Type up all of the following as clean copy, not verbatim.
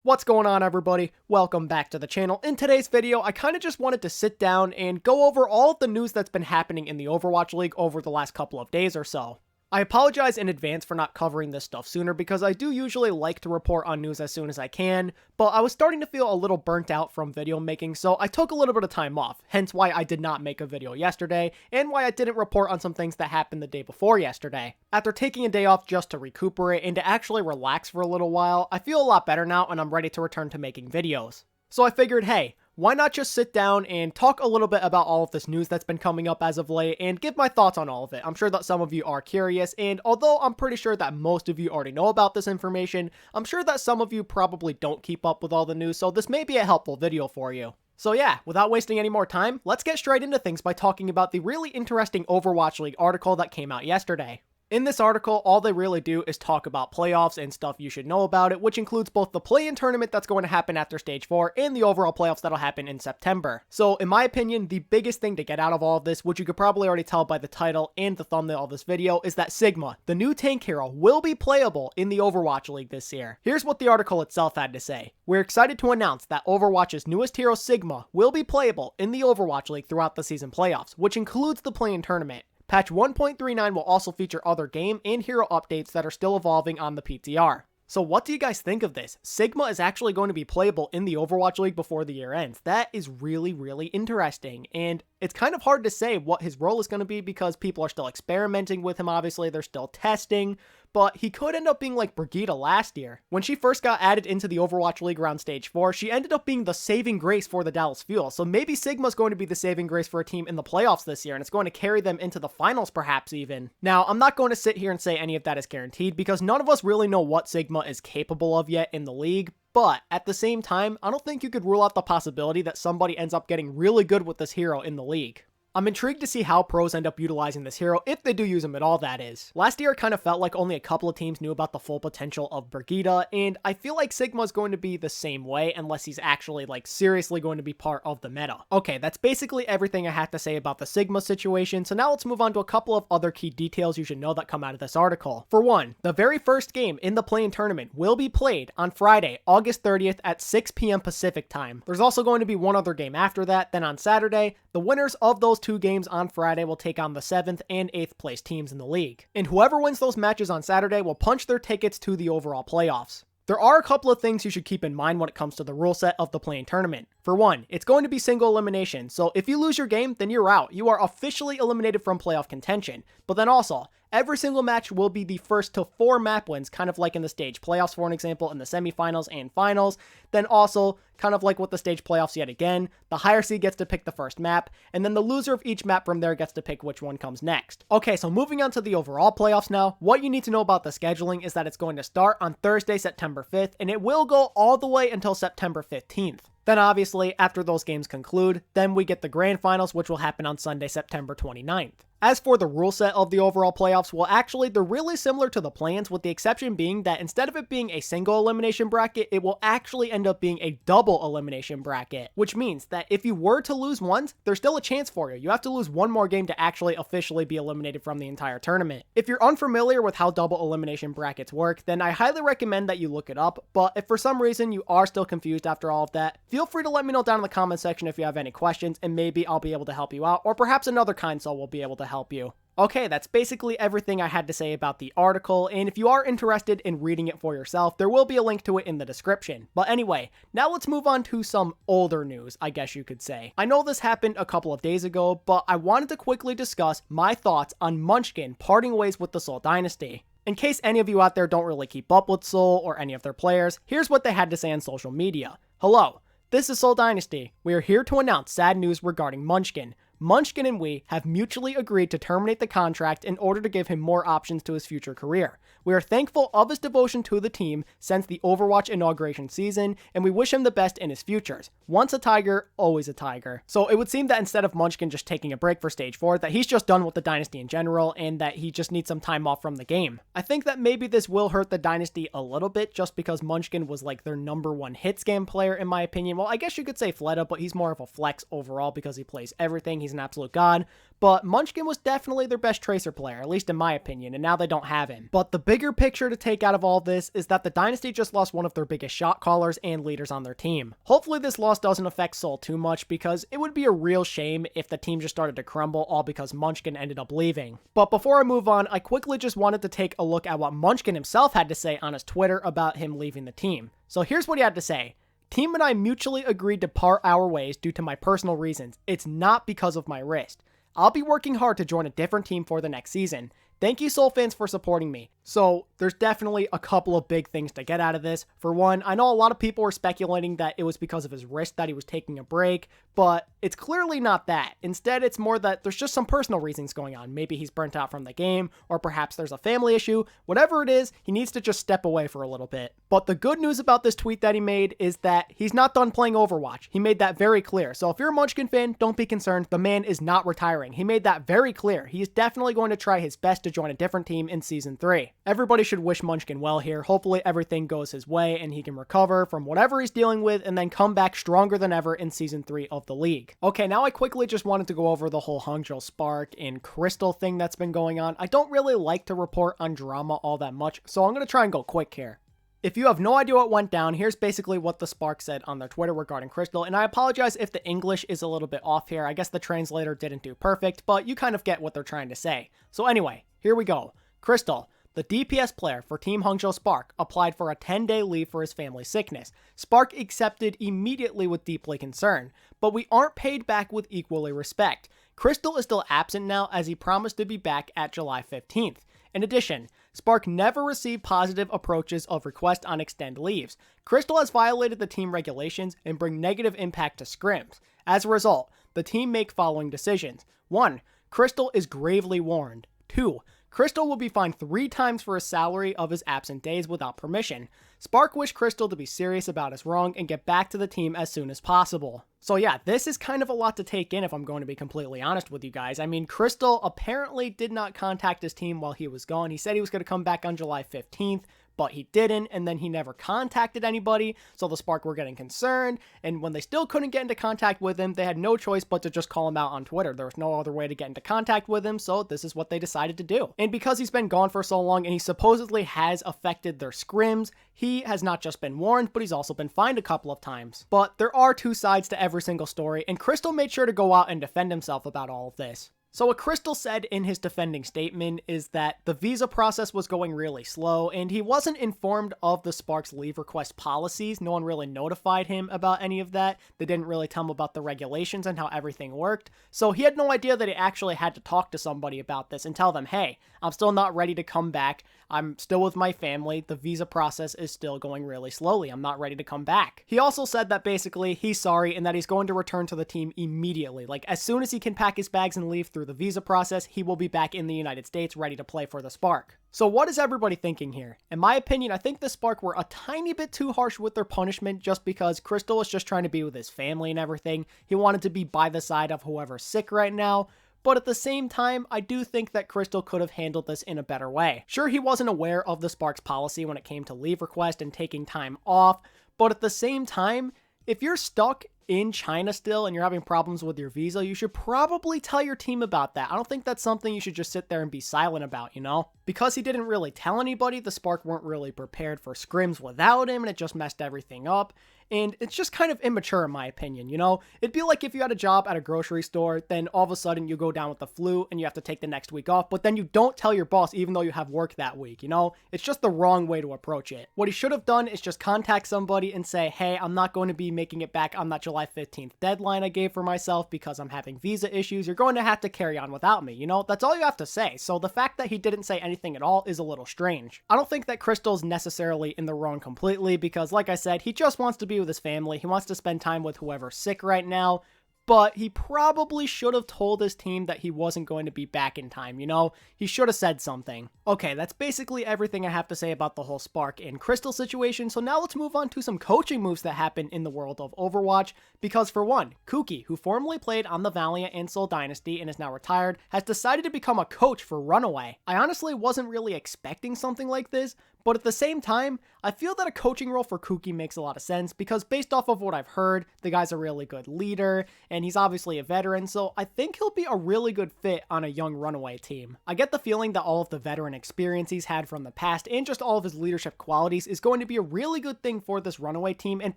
What's going on, everybody? Welcome back to the channel. In today's video, I kind of just wanted to sit down and go over all of the news that's been happening in the Overwatch League over the last couple of days or so. I apologize in advance for not covering this stuff sooner because I do usually like to report on news as soon as I can, but I was starting to feel a little burnt out from video making, so I took a little bit of time off, hence why I did not make a video yesterday, and why I didn't report on some things that happened the day before yesterday. After taking a day off just to recuperate and to actually relax for a little while, I feel a lot better now and I'm ready to return to making videos. So I figured, hey, why not just sit down and talk a little bit about all of this news that's been coming up as of late and give my thoughts on all of it. I'm sure that some of you are curious, and although I'm pretty sure that most of you already know about this information, I'm sure that some of you probably don't keep up with all the news, so this may be a helpful video for you. So yeah, without wasting any more time, let's get straight into things by talking about the really interesting Overwatch League article that came out yesterday. In this article, all they really do is talk about playoffs and stuff you should know about it, which includes both the play-in tournament that's going to happen after Stage 4 and the overall playoffs that'll happen in September. So, in my opinion, the biggest thing to get out of all of this, which you could probably already tell by the title and the thumbnail of this video, is that Sigma, the new tank hero, will be playable in the Overwatch League this year. Here's what the article itself had to say. We're excited to announce that Overwatch's newest hero, Sigma, will be playable in the Overwatch League throughout the season playoffs, which includes the play-in tournament. Patch 1.39 will also feature other game and hero updates that are still evolving on the PTR. So what do you guys think of this? Sigma is actually going to be playable in the Overwatch League before the year ends. That is really interesting, and it's kind of hard to say what his role is going to be because people are still experimenting with him, obviously, they're still testing, but he could end up being like Brigitte last year. When she first got added into the Overwatch League around Stage 4, she ended up being the saving grace for the Dallas Fuel, so maybe Sigma's going to be the saving grace for a team in the playoffs this year, and it's going to carry them into the finals perhaps even. Now, I'm not going to sit here and say any of that is guaranteed because none of us really know what Sigma is capable of yet in the league, but at the same time, I don't think you could rule out the possibility that somebody ends up getting really good with this hero in the league. I'm intrigued to see how pros end up utilizing this hero, if they do use him at all, that is. Last year, it kind of felt like only a couple of teams knew about the full potential of Brigitte, and I feel like Sigma's going to be the same way unless he's actually, seriously going to be part of the meta. Okay, that's basically everything I have to say about the Sigma situation, so now let's move on to a couple of other key details you should know that come out of this article. For one, the very first game in the play-in tournament will be played on Friday, August 30th at 6 p.m. Pacific time. There's also going to be one other game after that, then on Saturday, the winners of those two games on Friday will take on the 7th and 8th place teams in the league. And whoever wins those matches on Saturday will punch their tickets to the overall playoffs. There are a couple of things you should keep in mind when it comes to the rule set of the play-in tournament. For one, it's going to be single elimination, so if you lose your game, then you're out. You are officially eliminated from playoff contention. But then also, every single match will be the first to 4 map wins, kind of like in the stage playoffs, for an example, in the semifinals and finals. Then also, kind of like with the stage playoffs yet again, the higher seed gets to pick the first map, and then the loser of each map from there gets to pick which one comes next. Okay, so moving on to the overall playoffs now, what you need to know about the scheduling is that it's going to start on Thursday, September 5th, and it will go all the way until September 15th. Then obviously, after those games conclude, then we get the grand finals, which will happen on Sunday, September 29th. As for the rule set of the overall playoffs, well actually they're really similar to the play-ins, with the exception being that instead of it being a single elimination bracket, it will actually end up being a double elimination bracket, which means that if you were to lose once, there's still a chance for you. You have to lose one more game to actually officially be eliminated from the entire tournament. If you're unfamiliar with how double elimination brackets work, then I highly recommend that you look it up, but if for some reason you are still confused after all of that, feel free to let me know down in the comment section if you have any questions, and maybe I'll be able to help you out, or perhaps another console will be able to help you. Okay, that's basically everything I had to say about the article, and if you are interested in reading it for yourself, there will be a link to it in the description. But anyway, now let's move on to some older news, I guess you could say. I know this happened a couple of days ago, but I wanted to quickly discuss my thoughts on Munchkin parting ways with the Seoul Dynasty. In case any of you out there don't really keep up with Seoul or any of their players, here's what they had to say on social media. Hello, this is Seoul Dynasty. We are here to announce sad news regarding Munchkin. Munchkin and we have mutually agreed to terminate the contract in order to give him more options to his future career. We are thankful of his devotion to the team since the Overwatch inauguration season, and we wish him the best in his futures. Once a Tiger, always a Tiger. So it would seem that instead of Munchkin just taking a break for Stage 4, that he's just done with the Dynasty in general, and that he just needs some time off from the game. I think that maybe this will hurt the Dynasty a little bit, just because Munchkin was like their #1 hit scam player in my opinion. Well, I guess you could say Fleta, but he's more of a flex overall because he plays everything. He's he's an absolute god. But Munchkin was definitely their best Tracer player, at least in my opinion, and now they don't have him. But the bigger picture to take out of all this is that the Dynasty just lost one of their biggest shot callers and leaders on their team. Hopefully this loss doesn't affect Seoul too much, because it would be a real shame if the team just started to crumble all because Munchkin ended up leaving. But before I move on, I quickly just wanted to take a look at what Munchkin himself had to say on his Twitter about him leaving the team. So here's what he had to say. Team and I mutually agreed to part our ways due to my personal reasons. It's not because of my wrist. I'll be working hard to join a different team for the next season. Thank you, Seoul fans, for supporting me. So, there's definitely a couple of big things to get out of this. For one, I know a lot of people were speculating that it was because of his wrist that he was taking a break, but it's clearly not that. Instead, it's more that there's just some personal reasons going on. Maybe he's burnt out from the game, or perhaps there's a family issue. Whatever it is, he needs to just step away for a little bit. But the good news about this tweet that he made is that he's not done playing Overwatch. He made that very clear. So if you're a Munchkin fan, don't be concerned. The man is not retiring. He made that very clear. He is definitely going to try his best to join a different team in Season 3. Everybody should wish Munchkin well here. Hopefully everything goes his way and he can recover from whatever he's dealing with and then come back stronger than ever in Season 3 of the league. Okay, now I quickly just wanted to go over the whole Hangzhou Spark and Crystal thing that's been going on. I don't really like to report on drama all that much, so I'm going to try and go quick here. If you have no idea what went down, here's basically what the Spark said on their Twitter regarding Crystal, and I apologize if the English is a little bit off here. I guess the translator didn't do perfect, but you kind of get what they're trying to say. So anyway, here we go. Crystal, the DPS player for Team Hangzhou Spark, applied for a 10-day leave for his family sickness. Spark accepted immediately with deeply concern, but we aren't paid back with equally respect. Crystal is still absent now as he promised to be back at July 15th. In addition, Spark never received positive approaches of request on extend leaves. Crystal has violated the team regulations and bring negative impact to scrims. As a result, the team make following decisions. 1. Crystal is gravely warned. 2. Crystal will be fined 3 times for his salary of his absent days without permission. Spark wished Crystal to be serious about his wrong and get back to the team as soon as possible. So yeah, this is kind of a lot to take in if I'm going to be completely honest with you guys. I mean, Crystal apparently did not contact his team while he was gone. He said he was going to come back on July 15th, but he didn't, and then he never contacted anybody, so the Spark were getting concerned, and when they still couldn't get into contact with him, they had no choice but to just call him out on Twitter. There was no other way to get into contact with him, so this is what they decided to do. And because he's been gone for so long, and he supposedly has affected their scrims, he has not just been warned, but he's also been fined a couple of times. But there are 2 sides to every single story, and Crystal made sure to go out and defend himself about all of this. So what Crystal said in his defending statement is that the visa process was going really slow and he wasn't informed of the Spark's leave request policies. No one really notified him about any of that. They didn't really tell him about the regulations and how everything worked. So he had no idea that he actually had to talk to somebody about this and tell them, hey, I'm still not ready to come back. I'm still with my family. The visa process is still going really slowly. I'm not ready to come back. He also said that basically he's sorry and that he's going to return to the team immediately. Like as soon as he can pack his bags and leave through the visa process, he will be back in the United States ready to play for the Spark. So what is everybody thinking here? In my opinion, I think the Spark were a tiny bit too harsh with their punishment just because Crystal was just trying to be with his family and everything. He wanted to be by the side of whoever's sick right now. But at the same time, I do think that Crystal could have handled this in a better way. Sure, he wasn't aware of the Spark's policy when it came to leave request and taking time off, but at the same time, if you're stuck in China still and you're having problems with your visa, you should probably tell your team about that. I don't think that's something you should just sit there and be silent about, you know? Because he didn't really tell anybody, the Spark weren't really prepared for scrims without him, and it just messed everything up. And it's just kind of immature in my opinion, you know? It'd be like if you had a job at a grocery store, then all of a sudden you go down with the flu and you have to take the next week off, but then you don't tell your boss even though you have work that week, you know? It's just the wrong way to approach it. What he should have done is just contact somebody and say, hey, I'm not going to be making it back on that July 15th deadline I gave for myself because I'm having visa issues. You're going to have to carry on without me, you know? That's all you have to say. So the fact that he didn't say anything at all is a little strange. I don't think that Crystal's necessarily in the wrong completely because, like I said, he just wants to be with his family. He wants to spend time with whoever's sick right now, but he probably should have told his team that he wasn't going to be back in time, you know? He should have said something. Okay, that's basically everything I have to say about the whole Spark and Crystal situation, so now let's move on to some coaching moves that happen in the world of Overwatch, because for one, Kuki, who formerly played on the Valiant and Seoul Dynasty and is now retired, has decided to become a coach for Runaway. I honestly wasn't really expecting something like this, But at the same time, I feel that a coaching role for Kuki makes a lot of sense because based off of what I've heard, the guy's a really good leader and he's obviously a veteran, so I think he'll be a really good fit on a young runaway team. I get the feeling that all of the veteran experience he's had from the past and just all of his leadership qualities is going to be a really good thing for this runaway team, and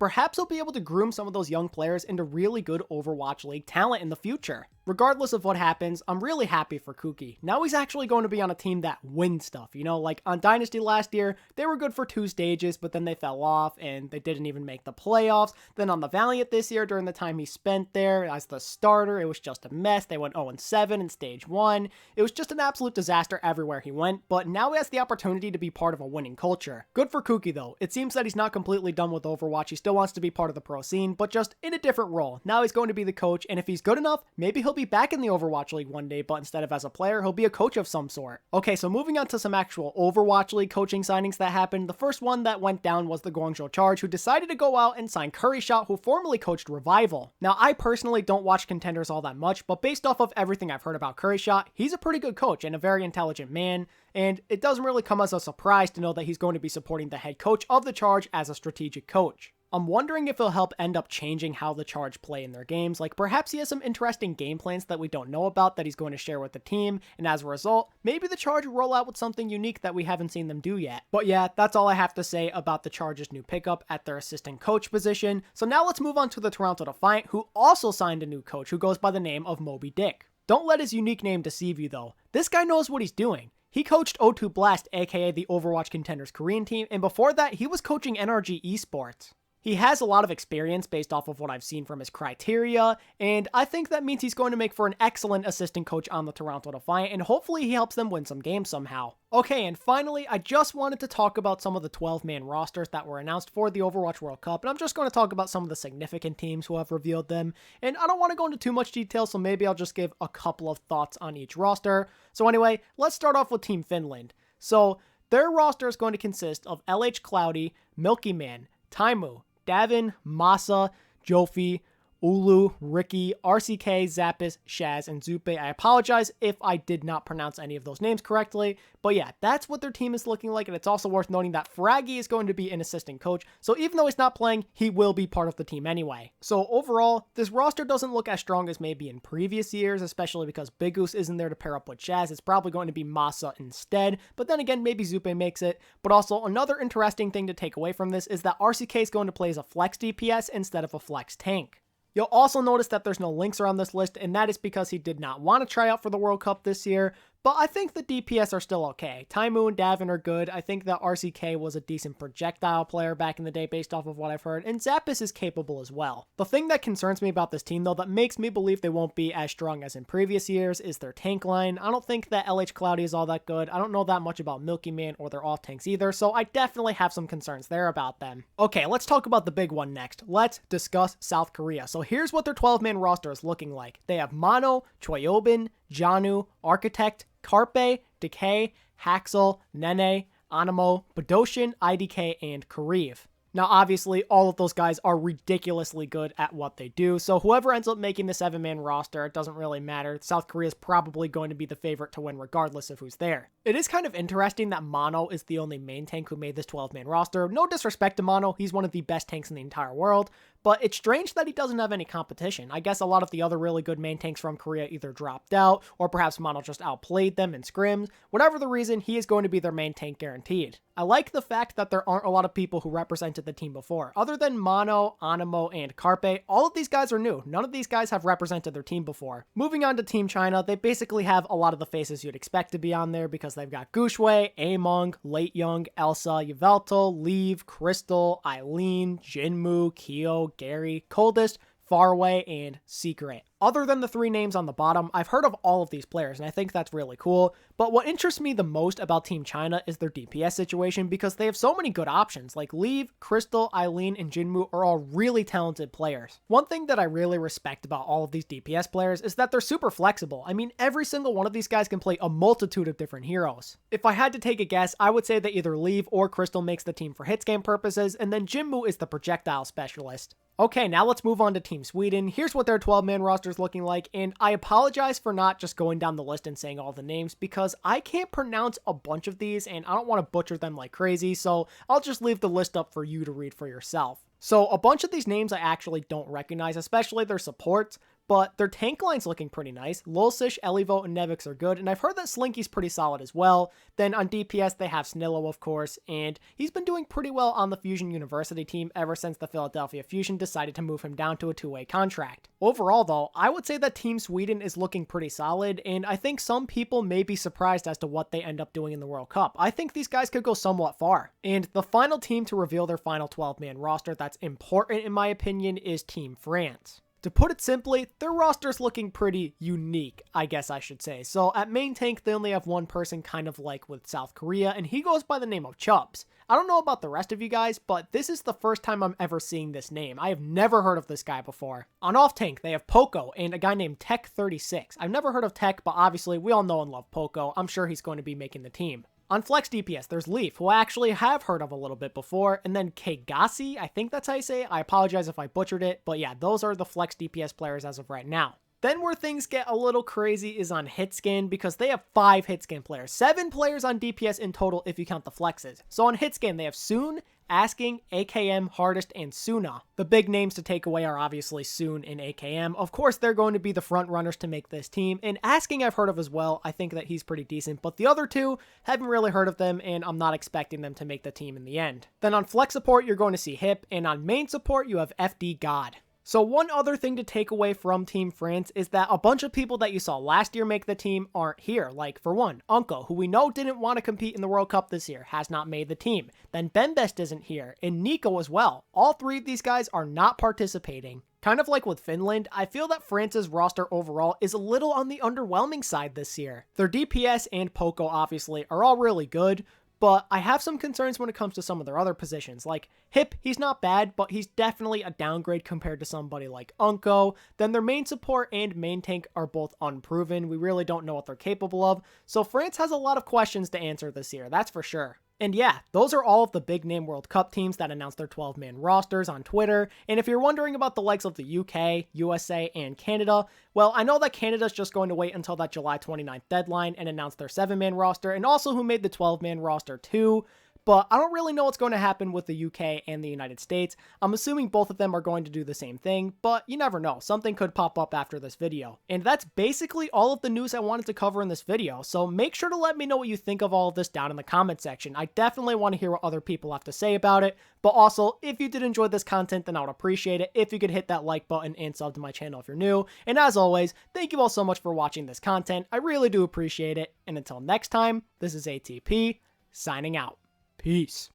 perhaps he'll be able to groom some of those young players into really good Overwatch League talent in the future. Regardless of what happens, I'm really happy for Kuki. Now he's actually going to be on a team that wins stuff, you know, like on Dynasty last year, they were good for 2 stages, but then they fell off and they didn't even make the playoffs. Then on the Valiant this year, during the time he spent there as the starter, it was just a mess. They went 0-7 in stage 1. It was just an absolute disaster everywhere he went, but now he has the opportunity to be part of a winning culture. Good for Kuki though. It seems that he's not completely done with Overwatch. He still wants to be part of the pro scene, but just in a different role. Now he's going to be the coach, and if he's good enough, maybe he'll be back in the Overwatch League one day, but instead of as a player, he'll be a coach of some sort. Okay, so moving on to some actual Overwatch League coaching signings that happened. The first one that went down was the Guangzhou Charge, who decided to go out and sign Curryshot, who formerly coached Revival. Now, I personally don't watch Contenders all that much, but based off of everything I've heard about Curryshot, he's a pretty good coach and a very intelligent man, and it doesn't really come as a surprise to know that he's going to be supporting the head coach of the Charge as a strategic coach. I'm wondering if he'll help end up changing how the Charge play in their games. Like perhaps he has some interesting game plans that we don't know about that he's going to share with the team, and as a result, maybe the Charge will roll out with something unique that we haven't seen them do yet. But yeah, that's all I have to say about the Charge's new pickup at their assistant coach position. So now let's move on to the Toronto Defiant, who also signed a new coach who goes by the name of Moby Dick. Don't let his unique name deceive you though. This guy knows what he's doing. He coached O2 Blast, aka the Overwatch Contenders Korean team, and before that, he was coaching NRG Esports. He has a lot of experience based off of what I've seen from his criteria, and I think that means he's going to make for an excellent assistant coach on the Toronto Defiant, and hopefully he helps them win some games somehow. Okay, and finally, I just wanted to talk about some of the 12-man rosters that were announced for the Overwatch World Cup, and I'm just going to talk about some of the significant teams who have revealed them, and I don't want to go into too much detail, so maybe I'll just give a couple of thoughts on each roster. So anyway, let's start off with Team Finland. So, their roster is going to consist of LH Cloudy, Milky Man, Taimu, Davin, Masa, Jofi, Ulu, Ricky, RCK, Zappis, Shaz, and Zupe. I apologize if I did not pronounce any of those names correctly, but yeah, that's what their team is looking like, and it's also worth noting that Fraggy is going to be an assistant coach, so even though he's not playing, he will be part of the team anyway. So overall, this roster doesn't look as strong as maybe in previous years, especially because Big Goose isn't there to pair up with Shaz. It's probably going to be Masa instead, but then again, maybe Zupe makes it. But also, another interesting thing to take away from this is that RCK is going to play as a flex DPS instead of a flex tank. You'll also notice that there's no links around this list, and that is because he did not want to try out for the World Cup this year, but I think the DPS are still okay. Taimu and Davin are good. I think that RCK was a decent projectile player back in the day based off of what I've heard, and Zappis is capable as well. The thing that concerns me about this team though, that makes me believe they won't be as strong as in previous years, is their tank line. I don't think that LH Cloudy is all that good. I don't know that much about Milky Man or their off tanks either, so I definitely have some concerns there about them. Okay, let's talk about the big one next. Let's discuss South Korea. So here's what their 12-man roster is looking like. They have Mono, Choyobin, Janu, Architect, Carpe, Decay, Haxel, Nene, Animo, Badoshin, IDK, and Kariv. Now, obviously, all of those guys are ridiculously good at what they do, so whoever ends up making the 7-man roster, it doesn't really matter. South Korea is probably going to be the favorite to win regardless of who's there. It is kind of interesting that Mono is the only main tank who made this 12-man roster. No disrespect to Mono, he's one of the best tanks in the entire world, but it's strange that he doesn't have any competition. I guess a lot of the other really good main tanks from Korea either dropped out, or perhaps Mono just outplayed them in scrims. Whatever the reason, he is going to be their main tank guaranteed. I like the fact that there aren't a lot of people who represented the team before. Other than Mono, Animo, and Carpe, all of these guys are new. None of these guys have represented their team before. Moving on to Team China, they basically have a lot of the faces you'd expect to be on there because they've got Gushwei, Among, Late Young, Elsa, Yveltal, Leave, Crystal, Eileen, Jinmu, Kyo, Gary, Coldest, Faraway, and Secret. Other than the 3 names on the bottom, I've heard of all of these players, and I think that's really cool, but what interests me the most about Team China is their DPS situation because they have so many good options, like Leave, Crystal, Eileen, and Jinmu are all really talented players. One thing that I really respect about all of these DPS players is that they're super flexible. I mean, every single one of these guys can play a multitude of different heroes. If I had to take a guess, I would say that either Leave or Crystal makes the team for hits game purposes, and then Jinmu is the projectile specialist. Okay, now let's move on to Team Sweden. Here's what their 12-man roster is looking like, and I apologize for not just going down the list and saying all the names because I can't pronounce a bunch of these and I don't want to butcher them like crazy, so I'll just leave the list up for you to read for yourself. So a bunch of these names I actually don't recognize, especially their supports, but their tank line's looking pretty nice. Lulsish, Elivo, and Nevix are good, and I've heard that Slinky's pretty solid as well. Then on DPS, they have Snillo, of course, and he's been doing pretty well on the Fusion University team ever since the Philadelphia Fusion decided to move him down to a two-way contract. Overall, though, I would say that Team Sweden is looking pretty solid, and I think some people may be surprised as to what they end up doing in the World Cup. I think these guys could go somewhat far. And the final team to reveal their final 12-man roster that's important in my opinion is Team France. To put it simply, their roster's looking pretty unique, I guess I should say. So at main tank, they only have one person kind of like with South Korea, and he goes by the name of CHUBZ. I don't know about the rest of you guys, but this is the first time I'm ever seeing this name. I have never heard of this guy before. On off tank, they have POKO and a guy named Tech36. I've never heard of Tech, but obviously we all know and love POKO. I'm sure he's going to be making the team. On flex DPS, there's Leaf, who I actually have heard of a little bit before, and then Kegasi, I think that's how you say it. I apologize if I butchered it, but yeah, those are the flex DPS players as of right now. Then where things get a little crazy is on Hitscan, because they have 5 Hitscan players. 7 players on DPS in total if you count the flexes. So on Hitscan, they have Soon, Asking, AKM, Hardest, and Suna. The big names to take away are obviously Soon and AKM. Of course, they're going to be the front runners to make this team, and Asking I've heard of as well. I think that he's pretty decent, but the other two, haven't really heard of them, and I'm not expecting them to make the team in the end. Then on flex support, you're going to see Hip, and on main support, you have FDGOD. So one other thing to take away from Team France is that a bunch of people that you saw last year make the team aren't here. Like, for one, Unco, who we know didn't want to compete in the World Cup this year, has not made the team. Then Bembest isn't here, and Nico as well. All 3 of these guys are not participating. Kind of like with Finland, I feel that France's roster overall is a little on the underwhelming side this year. Their DPS and POKO obviously are all really good, but I have some concerns when it comes to some of their other positions. Like Hip, he's not bad, but he's definitely a downgrade compared to somebody like Unco. Then their main support and main tank are both unproven. We really don't know what they're capable of. So France has a lot of questions to answer this year, that's for sure. And yeah, those are all of the big name World Cup teams that announced their 12-man rosters on Twitter. And if you're wondering about the likes of the UK, USA, and Canada, well, I know that Canada's just going to wait until that July 29th deadline and announce their 7-man roster, and also who made the 12-man roster too. But I don't really know what's going to happen with the UK and the United States. I'm assuming both of them are going to do the same thing, but you never know. Something could pop up after this video. And that's basically all of the news I wanted to cover in this video, so make sure to let me know what you think of all of this down in the comment section. I definitely want to hear what other people have to say about it, but also, if you did enjoy this content, then I would appreciate it if you could hit that like button and sub to my channel if you're new. And as always, thank you all so much for watching this content. I really do appreciate it, and until next time, this is ATP, signing out. Peace.